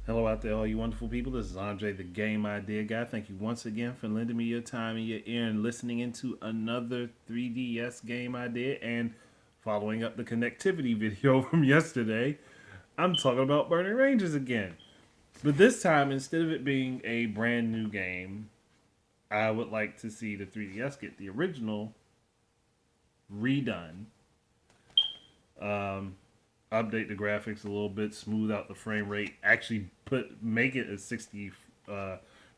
Hello out there, all you wonderful people. This is Andre, the Game Idea Guy. Thank you once again for lending me your time and your ear and listening into another 3DS game idea and following up the connectivity video from yesterday. I'm talking about Burning Rangers again. But this time, instead of it being a brand new game, I would like to see the 3DS get the original redone. Um, Update the graphics a little bit, smooth out the frame rate, actually make it a 60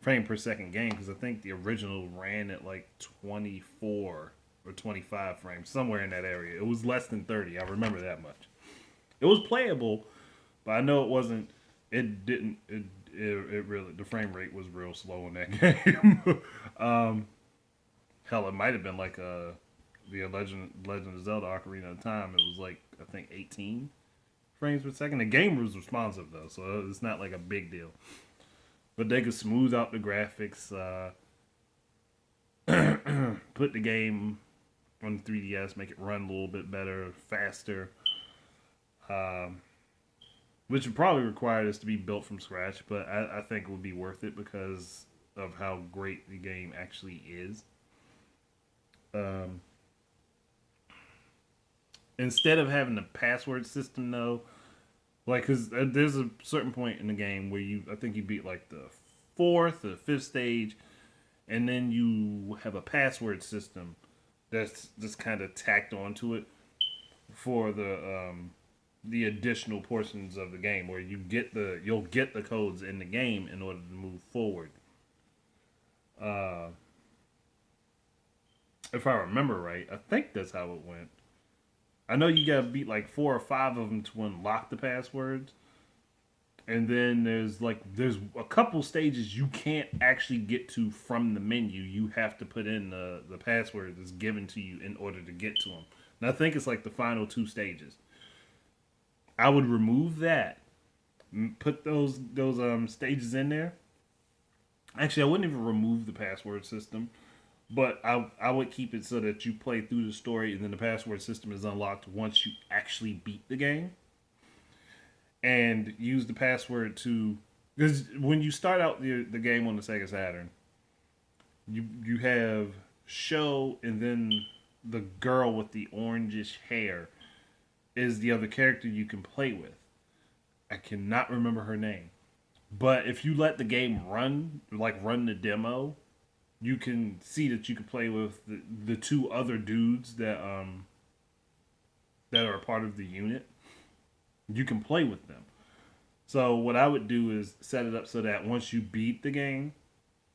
frame per second game because I think the original ran at like 24 or 25 frames, somewhere in that area. It was less than 30. I remember that much. It was playable, but I know it wasn't. It didn't. It really the frame rate was real slow in that game. Hell, it might have been like the Legend of Zelda Ocarina of Time. It was like I think 18 frames per second. The game was responsive though, so it's not like a big deal. But they could smooth out the graphics, put the game on 3DS, make it run a little bit better, faster, um, which would probably require this to be built from scratch. But I think it would be worth it because of how great the game actually is. Um, Instead of having a password system, though, like, because there's a certain point in the game where I think you beat like the fourth or fifth stage, and then you have a password system that's just kind of tacked onto it for the additional portions of the game where you'll get the codes in the game in order to move forward. Uh, if I remember right, I think that's how it went. I know you gotta beat like four or five of them to unlock the passwords, and then there's a couple stages you can't actually get to from the menu. You have to put in the password that's given to you in order to get to them. And I think it's like the final two stages. I would remove that, put those stages in there. Actually, I wouldn't even remove the password system, but I would keep it so that you play through the story and then the password system is unlocked once you actually beat the game, and use the password to, because when you start out the game on the Sega Saturn, you have Show, and then the girl with the orangish hair is the other character you can play with. I cannot remember her name, but if you let the game run, like run the demo, you can see that you can play with the two other dudes that are a part of the unit. You can play with them. So what I would do is set it up so that once you beat the game,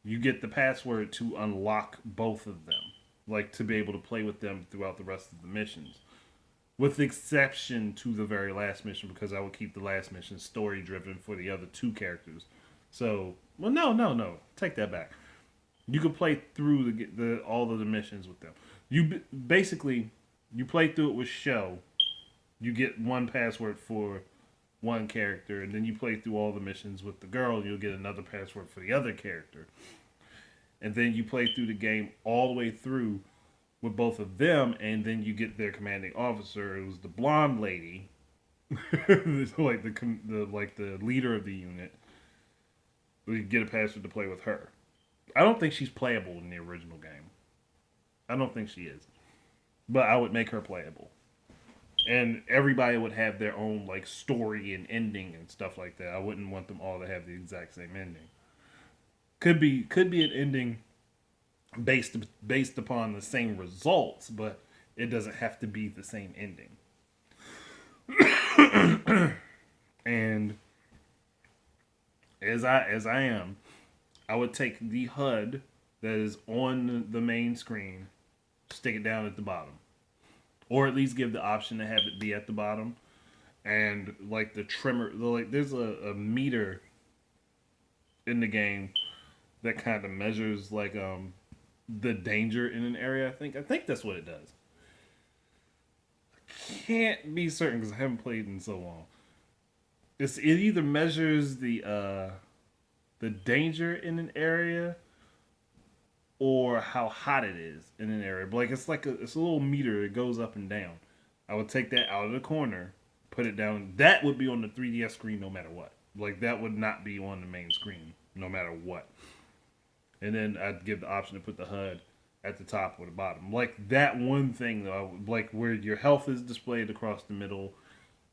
you get the password to unlock both of them, like to be able to play with them throughout the rest of the missions. With the exception to the very last mission, because I would keep the last mission story driven for the other two characters. So, well, no, take that back. You could play through the all of the missions with them. You basically you play through it with Show. You get one password for one character, and then you play through all the missions with the girl, and you'll get another password for the other character. And then you play through the game all the way through with both of them, and then you get their commanding officer. It was the blonde lady, like the leader of the unit. You get a password to play with her. I don't think she's playable in the original game. I don't think she is, but I would make her playable, and everybody would have their own like story and ending and stuff like that. I wouldn't want them all to have the exact same ending. Could be an ending based upon the same results, but it doesn't have to be the same ending. And as I am, I would take the HUD that is on the main screen, stick it down at the bottom, or at least give the option to have it be at the bottom. And like the trimmer, like there's a meter in the game that kind of measures like the danger in an area. I think that's what it does. Can't be certain because I haven't played in so long. It either measures the danger in an area or how hot it is in an area. But like it's a little meter that goes up and down. I would take that out of the corner, put it down. That would be on the 3DS screen no matter what. Like that would not be on the main screen, no matter what. And then I'd give the option to put the HUD at the top or the bottom. Like that one thing though, like where your health is displayed across the middle,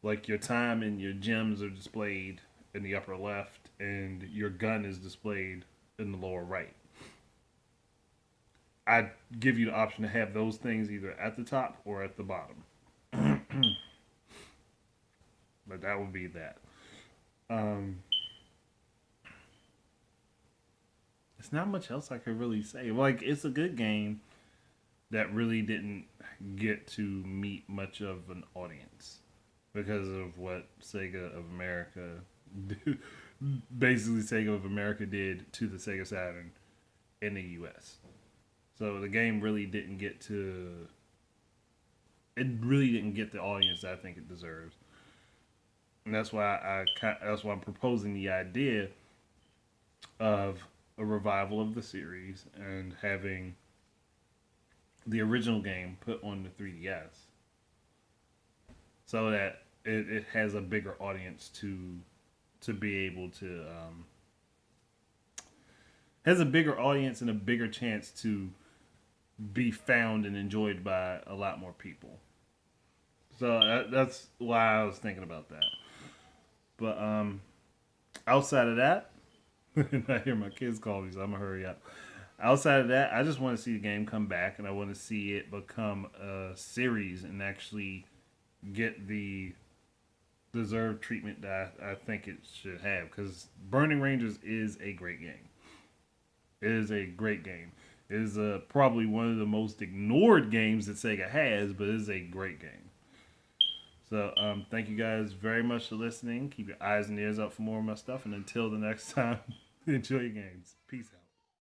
like your time and your gems are displayed in the upper left, and your gun is displayed in the lower right. I'd give you the option to have those things either at the top or at the bottom. But that would be that. Um, it's not much else I could really say. Like it's a good game that really didn't get to meet much of an audience because of what Sega of America basically Sega of America did to the Sega Saturn in the US. So the game really didn't get to it really didn't get the audience that I think it deserves. And that's why I'm proposing the idea of a revival of the series and having the original game put on the 3DS so that it has a bigger audience to be able to has a bigger audience and a bigger chance to be found and enjoyed by a lot more people. So that's why I was thinking about that. But outside of that, I hear my kids call me, so I'm gonna hurry up. Outside of that, I just want to see the game come back, and I want to see it become a series and actually get the deserved treatment that I think it should have. Because Burning Rangers is a great game. It is a great game. It is probably one of the most ignored games that Sega has, but it is a great game. So thank you guys very much for listening. Keep your eyes and ears out for more of my stuff. And until the next time, enjoy your games. Peace out.